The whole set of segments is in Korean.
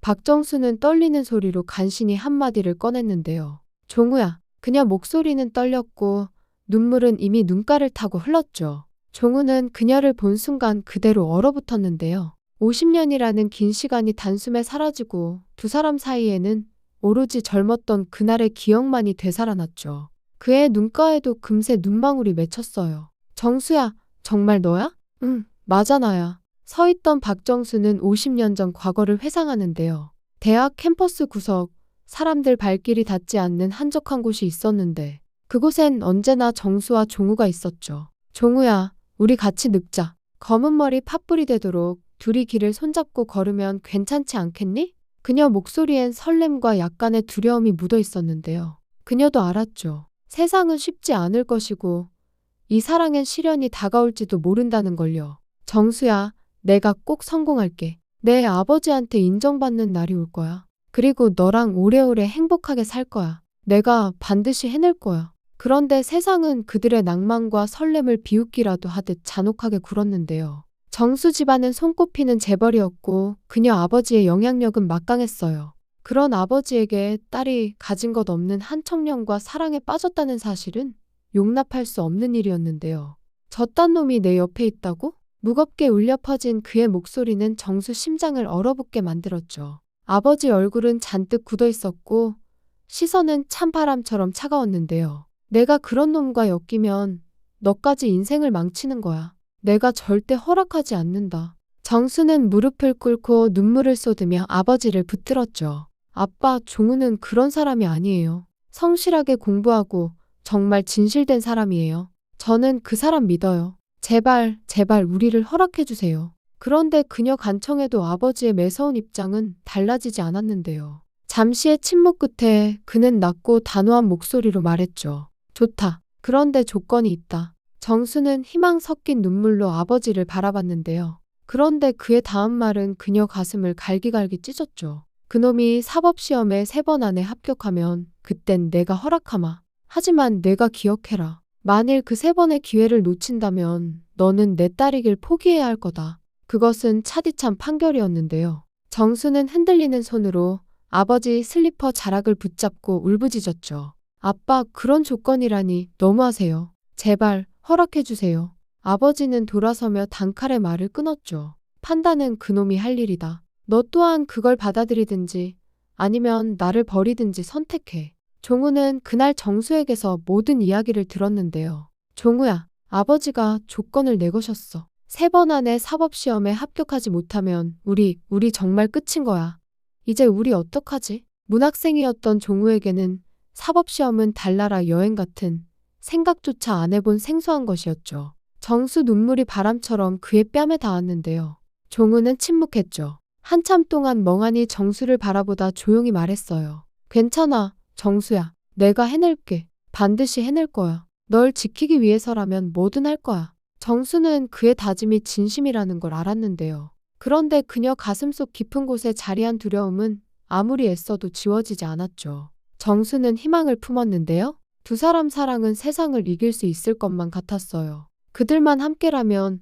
박정수는 떨리는 소리로 간신히 한마디를 꺼냈는데요. 종우야. 그녀 목소리는 떨렸고 눈물은 이미 눈가를 타고 흘렀죠. 종우는 그녀를 본 순간 그대로 얼어붙었는데요. 50년이라는 긴 시간이 단숨에 사라지고 두 사람 사이에는 오로지 젊었던 그날의 기억만이 되살아났죠. 그의 눈가에도 금세 눈망울이 맺혔어요. 정수야, 정말 너야? 응, 맞아 나야. 서 있던 박정수는 50년 전 과거를 회상하는데요. 대학 캠퍼스 구석, 사람들 발길이 닿지 않는 한적한 곳이 있었는데 그곳엔 언제나 정수와 종우가 있었죠. 종우야, 우리 같이 늙자. 검은 머리 팥불이 되도록 둘이 길을 손잡고 걸으면 괜찮지 않겠니? 그녀 목소리엔 설렘과 약간의 두려움이 묻어 있었는데요. 그녀도 알았죠. 세상은 쉽지 않을 것이고 이 사랑엔 시련이 다가올지도 모른다는 걸요. 정수야, 내가 꼭 성공할게. 내 아버지한테 인정받는 날이 올 거야. 그리고 너랑 오래오래 행복하게 살 거야. 내가 반드시 해낼 거야. 그런데 세상은 그들의 낭만과 설렘을 비웃기라도 하듯 잔혹하게 굴었는데요. 정수 집안은 손꼽히는 재벌이었고 그녀 아버지의 영향력은 막강했어요. 그런 아버지에게 딸이 가진 것 없는 한 청년과 사랑에 빠졌다는 사실은 용납할 수 없는 일이었는데요. 저딴 놈이 내 옆에 있다고? 무겁게 울려 퍼진 그의 목소리는 정수 심장을 얼어붙게 만들었죠. 아버지 얼굴은 잔뜩 굳어 있었고 시선은 찬바람처럼 차가웠는데요. 내가 그런 놈과 엮이면 너까지 인생을 망치는 거야. 내가 절대 허락하지 않는다. 정수는 무릎을 꿇고 눈물을 쏟으며 아버지를 붙들었죠. 아빠, 종우는 그런 사람이 아니에요. 성실하게 공부하고 정말 진실된 사람이에요. 저는 그 사람 믿어요. 제발, 제발 우리를 허락해 주세요. 그런데 그녀 간청에도 아버지의 매서운 입장은 달라지지 않았는데요. 잠시의 침묵 끝에 그는 낮고 단호한 목소리로 말했죠. 좋다. 그런데 조건이 있다. 정수는 희망 섞인 눈물로 아버지를 바라봤는데요. 그런데 그의 다음 말은 그녀 가슴을 갈기갈기 찢었죠. 그놈이 사법시험에 3번 안에 합격하면 그땐 내가 허락하마. 하지만 내가 기억해라. 만일 그 3번의 기회를 놓친다면 너는 내 딸이길 포기해야 할 거다. 그것은 차디찬 판결이었는데요. 정수는 흔들리는 손으로 아버지 슬리퍼 자락을 붙잡고 울부짖었죠. 아빠, 그런 조건이라니 너무하세요. 제발 허락해 주세요. 아버지는 돌아서며 단칼에 말을 끊었죠. 판단은 그놈이 할 일이다. 너 또한 그걸 받아들이든지 아니면 나를 버리든지 선택해. 종우는 그날 정수에게서 모든 이야기를 들었는데요. 종우야, 아버지가 조건을 내거셨어. 3번 안에 사법시험에 합격하지 못하면 우리 정말 끝인 거야. 이제 우리 어떡하지? 문학생이었던 종우에게는 사법시험은 달나라 여행 같은 생각조차 안 해본 생소한 것이었죠. 정수 눈물이 바람처럼 그의 뺨에 닿았는데요. 종우는 침묵했죠. 한참 동안 멍하니 정수를 바라보다 조용히 말했어요. 괜찮아, 정수야. 내가 해낼게. 반드시 해낼 거야. 널 지키기 위해서라면 뭐든 할 거야. 정수는 그의 다짐이 진심이라는 걸 알았는데요. 그런데 그녀 가슴속 깊은 곳에 자리한 두려움은 아무리 애써도 지워지지 않았죠. 정수는 희망을 품었는데요. 두 사람 사랑은 세상을 이길 수 있을 것만 같았어요. 그들만 함께라면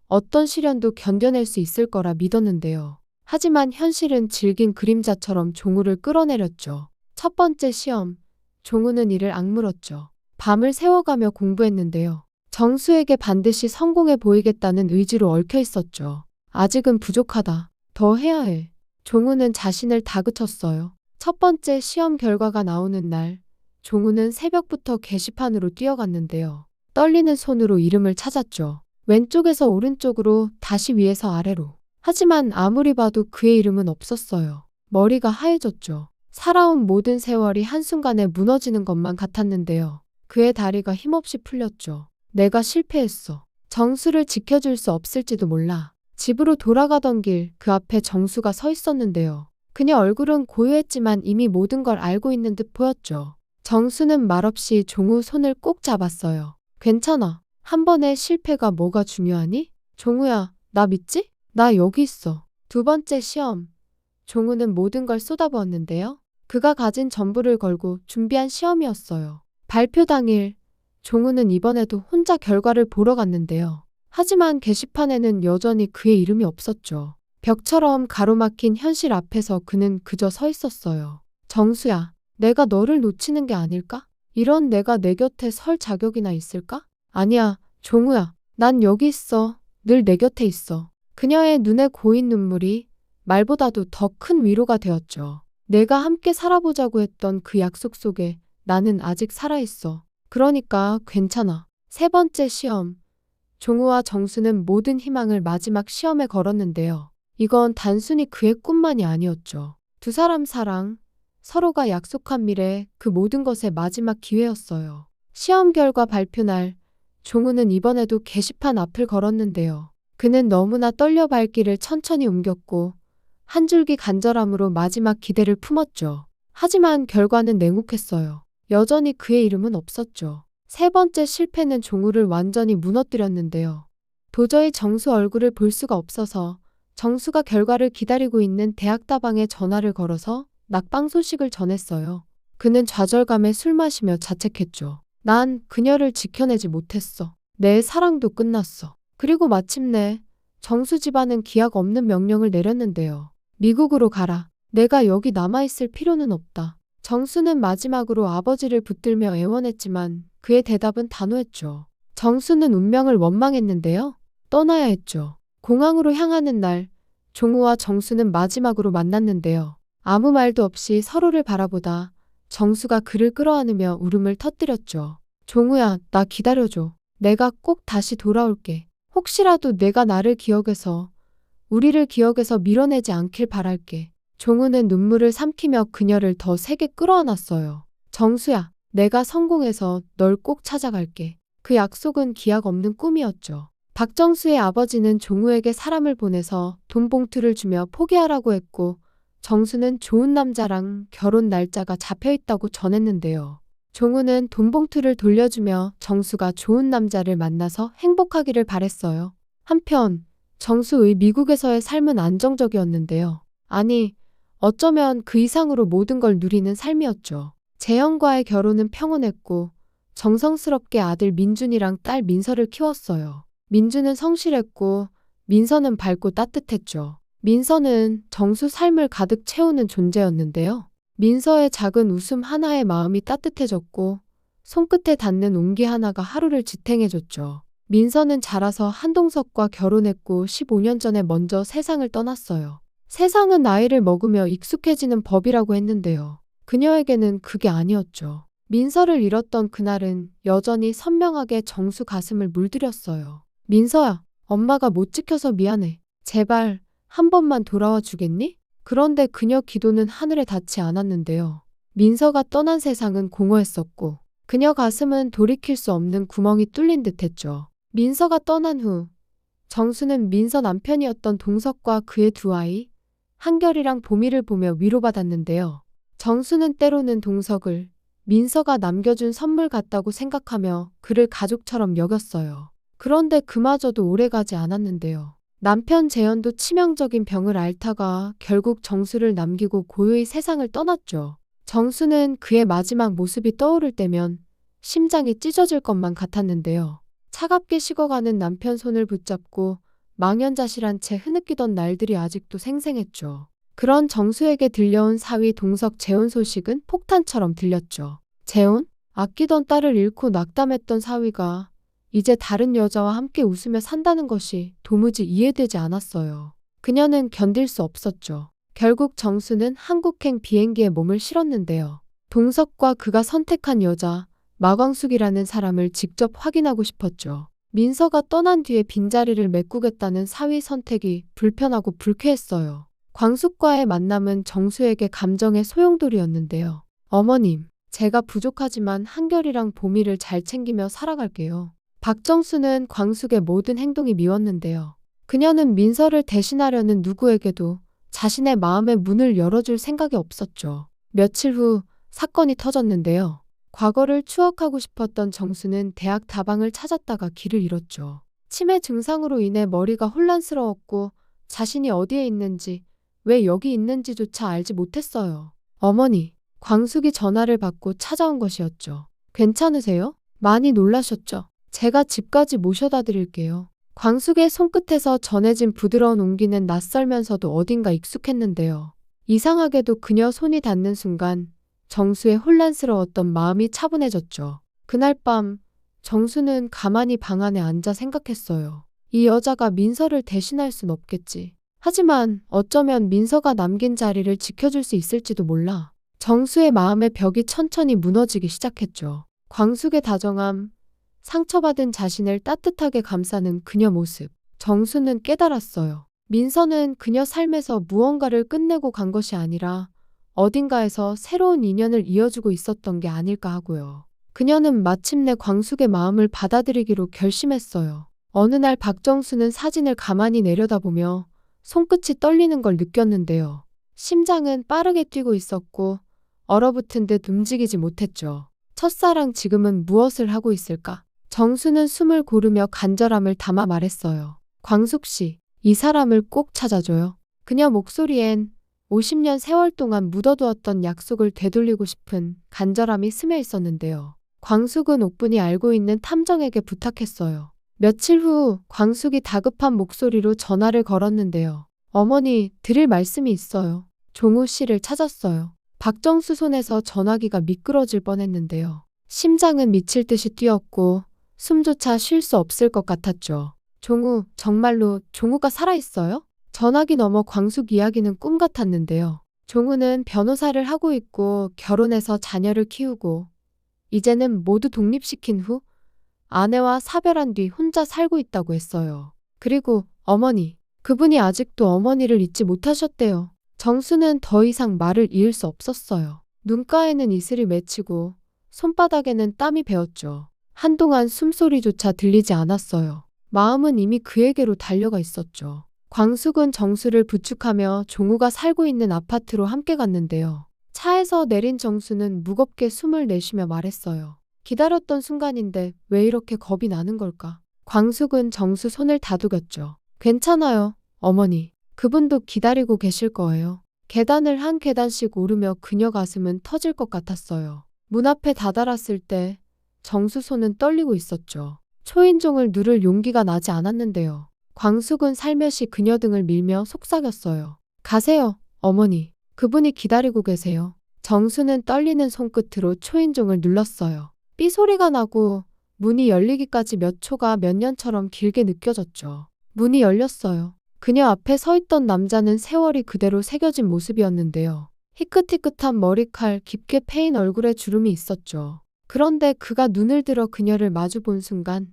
어떤 시련도 견뎌낼 수 있을 거라 믿었는데요. 하지만 현실은 질긴 그림자처럼 종우를 끌어내렸죠. 첫 번째 시험, 종우는 이를 악물었죠. 밤을 새워가며 공부했는데요. 정수에게 반드시 성공해 보이겠다는 의지로 얽혀 있었죠. 아직은 부족하다. 더 해야 해. 종우는 자신을 다그쳤어요. 첫 번째 시험 결과가 나오는 날, 종우는 새벽부터 게시판으로 뛰어갔는데요. 떨리는 손으로 이름을 찾았죠. 왼쪽에서 오른쪽으로, 다시 위에서 아래로. 하지만 아무리 봐도 그의 이름은 없었어요. 머리가 하얘졌죠. 살아온 모든 세월이 한순간에 무너지는 것만 같았는데요. 그의 다리가 힘없이 풀렸죠. 내가 실패했어. 정수를 지켜줄 수 없을지도 몰라. 집으로 돌아가던 길 그 앞에 정수가 서 있었는데요. 그녀 얼굴은 고요했지만 이미 모든 걸 알고 있는 듯 보였죠. 정수는 말없이 종우 손을 꼭 잡았어요. 괜찮아. 한 번의 실패가 뭐가 중요하니? 종우야, 나 믿지? 나 여기 있어. 두 번째 시험. 종우는 모든 걸 쏟아부었는데요. 그가 가진 전부를 걸고 준비한 시험이었어요. 발표 당일, 종우는 이번에도 혼자 결과를 보러 갔는데요. 하지만 게시판에는 여전히 그의 이름이 없었죠. 벽처럼 가로막힌 현실 앞에서 그는 그저 서 있었어요. 정수야, 내가 너를 놓치는 게 아닐까? 이런 내가 내 곁에 설 자격이나 있을까? 아니야, 종우야. 난 여기 있어. 늘 내 곁에 있어. 그녀의 눈에 고인 눈물이 말보다도 더 큰 위로가 되었죠. 내가 함께 살아보자고 했던 그 약속 속에 나는 아직 살아있어. 그러니까 괜찮아. 세 번째 시험. 종우와 정수는 모든 희망을 마지막 시험에 걸었는데요. 이건 단순히 그의 꿈만이 아니었죠. 두 사람 사랑, 서로가 약속한 미래, 그 모든 것의 마지막 기회였어요. 시험 결과 발표 날, 종우는 이번에도 게시판 앞을 걸었는데요. 그는 너무나 떨려 발길을 천천히 옮겼고 한 줄기 간절함으로 마지막 기대를 품었죠. 하지만 결과는 냉혹했어요. 여전히 그의 이름은 없었죠. 세 번째 실패는 종우를 완전히 무너뜨렸는데요. 도저히 정수 얼굴을 볼 수가 없어서 정수가 결과를 기다리고 있는 대학다방에 전화를 걸어서 낙방 소식을 전했어요. 그는 좌절감에 술 마시며 자책했죠. 난 그녀를 지켜내지 못했어. 내 사랑도 끝났어. 그리고 마침내 정수 집안은 기약 없는 명령을 내렸는데요. 미국으로 가라. 내가 여기 남아있을 필요는 없다. 정수는 마지막으로 아버지를 붙들며 애원했지만 그의 대답은 단호했죠. 정수는 운명을 원망했는데요. 떠나야 했죠. 공항으로 향하는 날, 종우와 정수는 마지막으로 만났는데요. 아무 말도 없이 서로를 바라보다 정수가 그를 끌어안으며 울음을 터뜨렸죠. 종우야, 나 기다려줘. 내가 꼭 다시 돌아올게. 혹시라도 내가 나를 기억해서, 우리를 기억해서 밀어내지 않길 바랄게. 종우는 눈물을 삼키며 그녀를 더 세게 끌어안았어요. 정수야, 내가 성공해서 널 꼭 찾아갈게. 그 약속은 기약 없는 꿈이었죠. 박정수의 아버지는 종우에게 사람을 보내서 돈 봉투를 주며 포기하라고 했고 정수는 좋은 남자랑 결혼 날짜가 잡혀있다고 전했는데요. 종우는 돈 봉투를 돌려주며 정수가 좋은 남자를 만나서 행복하기를 바랬어요. 한편 정수의 미국에서의 삶은 안정적이었는데요. 아니, 어쩌면 그 이상으로 모든 걸 누리는 삶이었죠. 재현과의 결혼은 평온했고 정성스럽게 아들 민준이랑 딸 민서를 키웠어요. 민준은 성실했고 민서는 밝고 따뜻했죠. 민서는 정수 삶을 가득 채우는 존재였는데요. 민서의 작은 웃음 하나에 마음이 따뜻해졌고 손끝에 닿는 온기 하나가 하루를 지탱해줬죠. 민서는 자라서 한동석과 결혼했고 15년 전에 먼저 세상을 떠났어요. 세상은 나이를 먹으며 익숙해지는 법이라고 했는데요. 그녀에게는 그게 아니었죠. 민서를 잃었던 그날은 여전히 선명하게 정수 가슴을 물들였어요. 민서야, 엄마가 못 지켜서 미안해. 제발 한 번만 돌아와 주겠니? 그런데 그녀 기도는 하늘에 닿지 않았는데요. 민서가 떠난 세상은 공허했었고 그녀 가슴은 돌이킬 수 없는 구멍이 뚫린 듯했죠. 민서가 떠난 후 정수는 민서 남편이었던 동석과 그의 두 아이 한결이랑 보미를 보며 위로받았는데요. 정수는 때로는 동석을 민서가 남겨준 선물 같다고 생각하며 그를 가족처럼 여겼어요. 그런데 그마저도 오래가지 않았는데요. 남편 재현도 치명적인 병을 앓다가 결국 정수를 남기고 고요히 세상을 떠났죠. 정수는 그의 마지막 모습이 떠오를 때면 심장이 찢어질 것만 같았는데요. 차갑게 식어가는 남편 손을 붙잡고 망연자실한 채 흐느끼던 날들이 아직도 생생했죠. 그런 정수에게 들려온 사위 동석 재혼 소식은 폭탄처럼 들렸죠. 재혼? 아끼던 딸을 잃고 낙담했던 사위가 이제 다른 여자와 함께 웃으며 산다는 것이 도무지 이해되지 않았어요. 그녀는 견딜 수 없었죠. 결국 정수는 한국행 비행기에 몸을 실었는데요. 동석과 그가 선택한 여자 마광숙이라는 사람을 직접 확인하고 싶었죠. 민서가 떠난 뒤에 빈자리를 메꾸겠다는 사위 선택이 불편하고 불쾌했어요. 광숙과의 만남은 정수에게 감정의 소용돌이였는데요. 어머님, 제가 부족하지만 한결이랑 보미를 잘 챙기며 살아갈게요. 박정수는 광숙의 모든 행동이 미웠는데요. 그녀는 민서를 대신하려는 누구에게도 자신의 마음의 문을 열어줄 생각이 없었죠. 며칠 후 사건이 터졌는데요. 과거를 추억하고 싶었던 정수는 대학 다방을 찾았다가 길을 잃었죠. 치매 증상으로 인해 머리가 혼란스러웠고 자신이 어디에 있는지, 왜 여기 있는지조차 알지 못했어요. 어머니, 광숙이 전화를 받고 찾아온 것이었죠. 괜찮으세요? 많이 놀라셨죠? 제가 집까지 모셔다 드릴게요. 광숙의 손끝에서 전해진 부드러운 온기는 낯설면서도 어딘가 익숙했는데요. 이상하게도 그녀 손이 닿는 순간 정수의 혼란스러웠던 마음이 차분해졌죠. 그날 밤 정수는 가만히 방 안에 앉아 생각했어요. 이 여자가 민서를 대신할 순 없겠지. 하지만 어쩌면 민서가 남긴 자리를 지켜줄 수 있을지도 몰라. 정수의 마음의 벽이 천천히 무너지기 시작했죠. 광숙의 다정함, 상처받은 자신을 따뜻하게 감싸는 그녀 모습. 정수는 깨달았어요. 민서는 그녀 삶에서 무언가를 끝내고 간 것이 아니라 어딘가에서 새로운 인연을 이어주고 있었던 게 아닐까 하고요. 그녀는 마침내 광숙의 마음을 받아들이기로 결심했어요. 어느 날 박정수는 사진을 가만히 내려다보며 손끝이 떨리는 걸 느꼈는데요. 심장은 빠르게 뛰고 있었고 얼어붙은 듯 움직이지 못했죠. 첫사랑 지금은 무엇을 하고 있을까? 정수는 숨을 고르며 간절함을 담아 말했어요. 광숙 씨, 이 사람을 꼭 찾아줘요. 그녀 목소리엔 50년 세월 동안 묻어두었던 약속을 되돌리고 싶은 간절함이 스며 있었는데요. 광숙은 옥분이 알고 있는 탐정에게 부탁했어요. 며칠 후 광숙이 다급한 목소리로 전화를 걸었는데요. 어머니, 드릴 말씀이 있어요. 종우 씨를 찾았어요. 박정수 손에서 전화기가 미끄러질 뻔했는데요. 심장은 미칠 듯이 뛰었고 숨조차 쉴 수 없을 것 같았죠. 종우, 정말로 종우가 살아있어요? 전화기 너머 광숙 이야기는 꿈 같았는데요. 종우는 변호사를 하고 있고 결혼해서 자녀를 키우고 이제는 모두 독립시킨 후 아내와 사별한 뒤 혼자 살고 있다고 했어요. 그리고 어머니, 그분이 아직도 어머니를 잊지 못하셨대요. 정수는 더 이상 말을 이을 수 없었어요. 눈가에는 이슬이 맺히고 손바닥에는 땀이 배었죠. 한동안 숨소리조차 들리지 않았어요. 마음은 이미 그에게로 달려가 있었죠. 광숙은 정수를 부축하며 종우가 살고 있는 아파트로 함께 갔는데요. 차에서 내린 정수는 무겁게 숨을 내쉬며 말했어요. 기다렸던 순간인데 왜 이렇게 겁이 나는 걸까? 광숙은 정수 손을 다독였죠. 괜찮아요, 어머니. 그분도 기다리고 계실 거예요. 계단을 한 계단씩 오르며 그녀 가슴은 터질 것 같았어요. 문 앞에 다다랐을 때 정수 손은 떨리고 있었죠. 초인종을 누를 용기가 나지 않았는데요. 광숙은 살며시 그녀 등을 밀며 속삭였어요. 가세요, 어머니. 그분이 기다리고 계세요. 정수는 떨리는 손끝으로 초인종을 눌렀어요. 삐 소리가 나고 문이 열리기까지 몇 초가 몇 년처럼 길게 느껴졌죠. 문이 열렸어요. 그녀 앞에 서 있던 남자는 세월이 그대로 새겨진 모습이었는데요. 희끗희끗한 머리칼, 깊게 패인 얼굴에 주름이 있었죠. 그런데 그가 눈을 들어 그녀를 마주 본 순간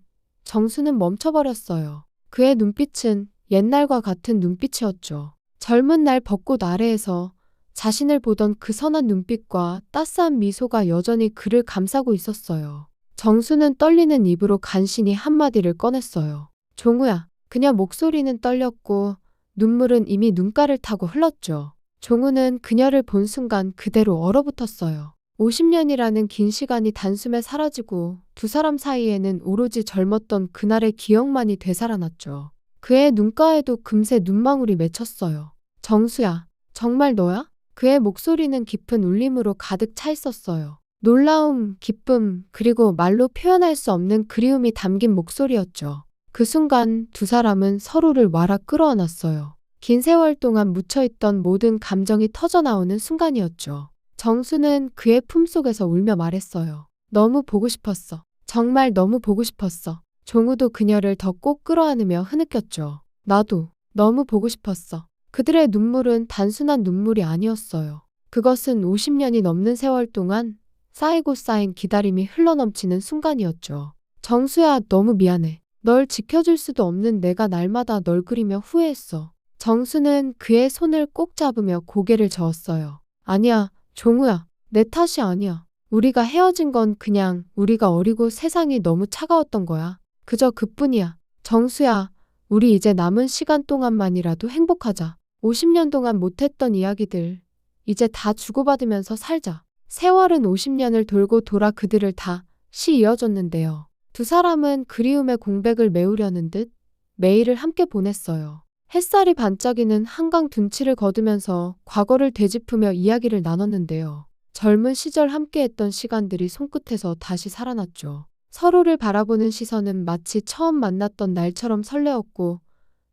정수는 멈춰버렸어요. 그의 눈빛은 옛날과 같은 눈빛이었죠. 젊은 날 벚꽃 아래에서 자신을 보던 그 선한 눈빛과 따스한 미소가 여전히 그를 감싸고 있었어요. 정수는 떨리는 입으로 간신히 한마디를 꺼냈어요. 종우야. 그녀 목소리는 떨렸고 눈물은 이미 눈가를 타고 흘렀죠. 종우는 그녀를 본 순간 그대로 얼어붙었어요. 50년이라는 긴 시간이 단숨에 사라지고 두 사람 사이에는 오로지 젊었던 그날의 기억만이 되살아났죠. 그의 눈가에도 금세 눈망울이 맺혔어요. 정수야, 정말 너야? 그의 목소리는 깊은 울림으로 가득 차 있었어요. 놀라움, 기쁨, 그리고 말로 표현할 수 없는 그리움이 담긴 목소리였죠. 그 순간 두 사람은 서로를 와라 끌어안았어요. 긴 세월 동안 묻혀있던 모든 감정이 터져나오는 순간이었죠. 정수는 그의 품속에서 울며 말했어요. 너무 보고 싶었어. 정말 너무 보고 싶었어. 종우도 그녀를 더 꼭 끌어안으며 흐느꼈죠. 나도 너무 보고 싶었어. 그들의 눈물은 단순한 눈물이 아니었어요. 그것은 50년이 넘는 세월 동안 쌓이고 쌓인 기다림이 흘러넘치는 순간이었죠. 정수야, 너무 미안해. 널 지켜줄 수도 없는 내가 날마다 널 그리며 후회했어. 정수는 그의 손을 꼭 잡으며 고개를 저었어요. 아니야, 종우야. 내 탓이 아니야. 우리가 헤어진 건 그냥 우리가 어리고 세상이 너무 차가웠던 거야. 그저 그뿐이야. 정수야, 우리 이제 남은 시간 동안만이라도 행복하자. 50년 동안 못했던 이야기들, 이제 다 주고받으면서 살자. 세월은 50년을 돌고 돌아 그들을 다시 이어줬는데요. 두 사람은 그리움의 공백을 메우려는 듯 매일을 함께 보냈어요. 햇살이 반짝이는 한강 둔치를 거두면서 과거를 되짚으며 이야기를 나눴는데요. 젊은 시절 함께했던 시간들이 손끝에서 다시 살아났죠. 서로를 바라보는 시선은 마치 처음 만났던 날처럼 설레었고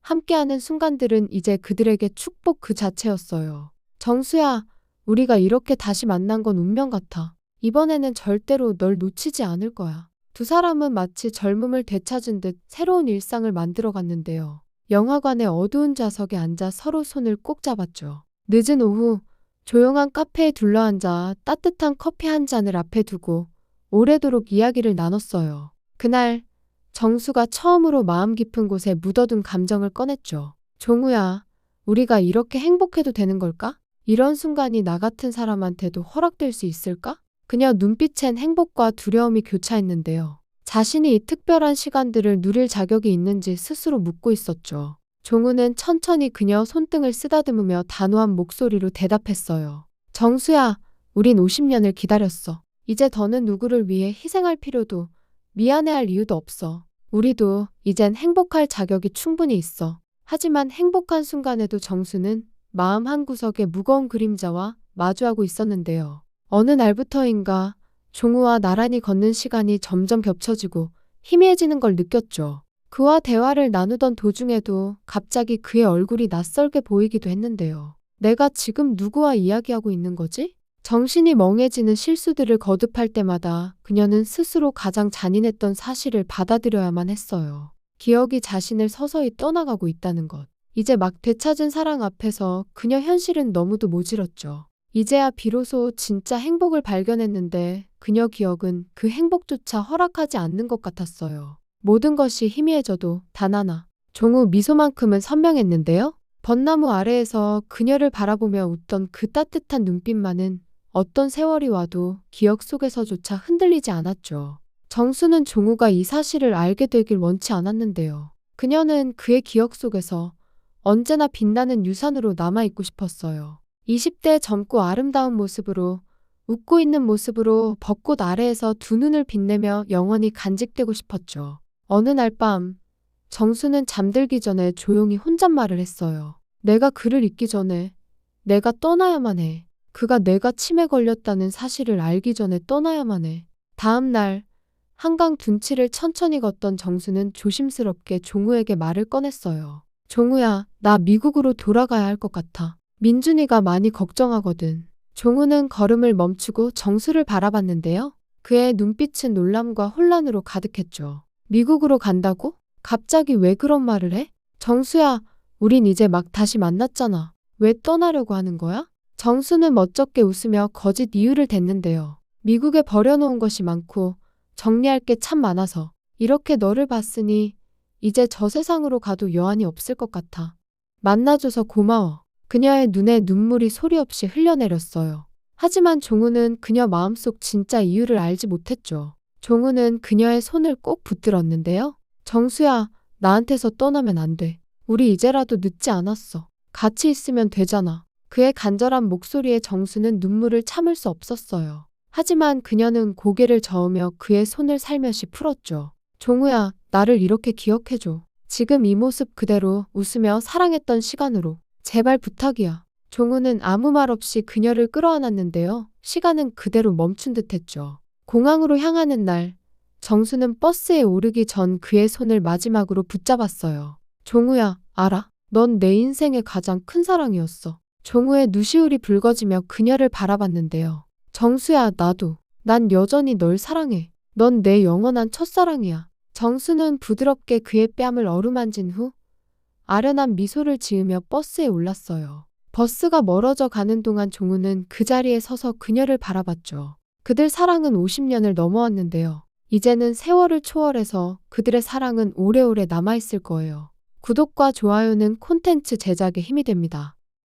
함께하는 순간들은 이제 그들에게 축복 그 자체였어요. 정수야, 우리가 이렇게 다시 만난 건 운명 같아. 이번에는 절대로 널 놓치지 않을 거야. 두 사람은 마치 젊음을 되찾은 듯 새로운 일상을 만들어 갔는데요. 영화관의 어두운 좌석에 앉아 서로 손을 꼭 잡았죠. 늦은 오후, 조용한 카페에 둘러앉아 따뜻한 커피 한 잔을 앞에 두고 오래도록 이야기를 나눴어요. 그날 정수가 처음으로 마음 깊은 곳에 묻어둔 감정을 꺼냈죠. 종우야, 우리가 이렇게 행복해도 되는 걸까? 이런 순간이 나 같은 사람한테도 허락될 수 있을까? 그녀 눈빛엔 행복과 두려움이 교차했는데요. 자신이 이 특별한 시간들을 누릴 자격이 있는지 스스로 묻고 있었죠. 종우는 천천히 그녀 손등을 쓰다듬으며 단호한 목소리로 대답했어요. 정수야, 우린 50년을 기다렸어. 이제 더는 누구를 위해 희생할 필요도 미안해할 이유도 없어. 우리도 이젠 행복할 자격이 충분히 있어. 하지만 행복한 순간에도 정수는 마음 한구석에 무거운 그림자와 마주하고 있었는데요. 어느 날부터인가 종우와 나란히 걷는 시간이 점점 겹쳐지고 희미해지는 걸 느꼈죠. 그와 대화를 나누던 도중에도 갑자기 그의 얼굴이 낯설게 보이기도 했는데요. 내가 지금 누구와 이야기하고 있는 거지? 정신이 멍해지는 실수들을 거듭할 때마다 그녀는 스스로 가장 잔인했던 사실을 받아들여야만 했어요. 기억이 자신을 서서히 떠나가고 있다는 것. 이제 막 되찾은 사랑 앞에서 그녀 현실은 너무도 모질었죠. 이제야 비로소 진짜 행복을 발견했는데 그녀 기억은 그 행복조차 허락하지 않는 것 같았어요. 모든 것이 희미해져도 단 하나, 종우 미소만큼은 선명했는데요. 벚나무 아래에서 그녀를 바라보며 웃던 그 따뜻한 눈빛만은 어떤 세월이 와도 기억 속에서조차 흔들리지 않았죠. 정수는 종우가 이 사실을 알게 되길 원치 않았는데요. 그녀는 그의 기억 속에서 언제나 빛나는 유산으로 남아있고 싶었어요. 20대 젊고 아름다운 모습으로, 웃고 있는 모습으로 벚꽃 아래에서 두 눈을 빛내며 영원히 간직되고 싶었죠. 어느 날 밤, 정수는 잠들기 전에 조용히 혼잣말을 했어요. 내가 그를 잊기 전에 내가 떠나야만 해. 그가 내가 치매 걸렸다는 사실을 알기 전에 떠나야만 해. 다음 날 한강 둔치를 천천히 걷던 정수는 조심스럽게 종우에게 말을 꺼냈어요. 종우야, 나 미국으로 돌아가야 할 것 같아. 민준이가 많이 걱정하거든. 종우는 걸음을 멈추고 정수를 바라봤는데요. 그의 눈빛은 놀람과 혼란으로 가득했죠. 미국으로 간다고? 갑자기 왜 그런 말을 해? 정수야, 우린 이제 막 다시 만났잖아. 왜 떠나려고 하는 거야? 정수는 멋쩍게 웃으며 거짓 이유를 댔는데요. 미국에 버려놓은 것이 많고 정리할 게 참 많아서 이렇게 너를 봤으니 이제 저 세상으로 가도 여한이 없을 것 같아. 만나줘서 고마워. 그녀의 눈에 눈물이 소리 없이 흘러내렸어요. 하지만 종우는 그녀 마음속 진짜 이유를 알지 못했죠. 종우는 그녀의 손을 꼭 붙들었는데요. 정수야, 나한테서 떠나면 안 돼. 우리 이제라도 늦지 않았어. 같이 있으면 되잖아. 그의 간절한 목소리에 정수는 눈물을 참을 수 없었어요. 하지만 그녀는 고개를 저으며 그의 손을 살며시 풀었죠. 종우야, 나를 이렇게 기억해줘. 지금 이 모습 그대로 웃으며 사랑했던 시간으로. 제발 부탁이야. 종우는 아무 말 없이 그녀를 끌어안았는데요. 시간은 그대로 멈춘 듯했죠. 공항으로 향하는 날, 정수는 버스에 오르기 전 그의 손을 마지막으로 붙잡았어요. 종우야, 알아? 넌 내 인생의 가장 큰 사랑이었어. 종우의 누시울이 붉어지며 그녀를 바라봤는데요. 정수야, 나도. 난 여전히 널 사랑해. 넌 내 영원한 첫사랑이야. 정수는 부드럽게 그의 뺨을 어루만진 후 아련한 미소를 지으며 버스에 올랐어요. 버스가 멀어져 가는 동안 종우는 그 자리에 서서 그녀를 바라봤죠. 그들 사랑은 50년을 넘어왔는데요. 이제는 세월을 초월해서 그들의 사랑은 오래오래 남아있을 거예요. 구독과 좋아요는 콘텐츠 제작에 힘이 됩니다.